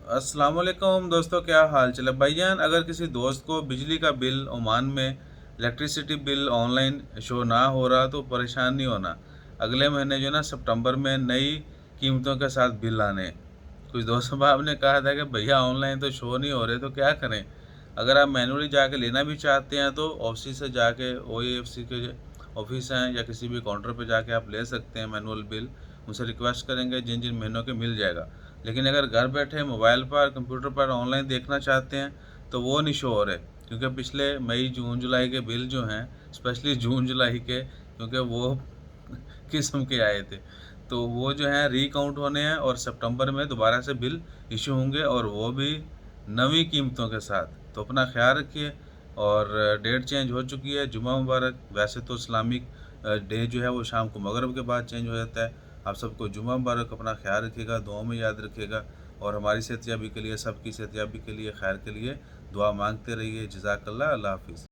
अस्सलाम वालेकुम दोस्तों, क्या हाल चाल है भाईजान। अगर किसी दोस्त को बिजली का बिल ओमान में इलेक्ट्रिसिटी बिल ऑनलाइन शो ना हो रहा तो परेशान नहीं होना। अगले महीने जो है ना सितंबर में नई कीमतों के साथ बिल आने हैं। कुछ दोस्त साहब ने कहा था कि भैया ऑनलाइन तो शो नहीं हो रहे तो क्या करें। अगर आप मैनुअली जाके लेना भी चाहते हैं तो ऑफिस से जाके OEFC के ऑफिस हैं या किसी भी काउंटर पे जाके आप ले सकते हैं मैनुअल बिल। उनसे रिक्वेस्ट करेंगे जिन जिन महीनों के मिल जाएगा। लेकिन अगर घर बैठे मोबाइल पर कंप्यूटर पर ऑनलाइन देखना चाहते हैं तो वो नहीं शो हो रहे, क्योंकि पिछले मई जून जुलाई के बिल जो हैं, स्पेशली जून जुलाई के, क्योंकि वो किस्म के आए थे, तो वो जो हैं रीकाउंट होने हैं और सितंबर में दोबारा से बिल इशू होंगे और वो भी नवी कीमतों के साथ। तो अपना ख्याल रखिए। और डेट चेंज हो चुकी है, जुमा मुबारक। वैसे तो इस्लामिक डे जो है वो शाम को मगरिब के बाद चेंज हो जाता है। आप सबको जुमा मुबारक। अपना ख्याल रखिएगा, दुआओं में याद रखिएगा और हमारी सेहतयाबी के लिए, सबकी सेहतयाबी के लिए, खैर के लिए दुआ मांगते रहिए। जज़ाकल्लाह। अल्लाह हाफिज़।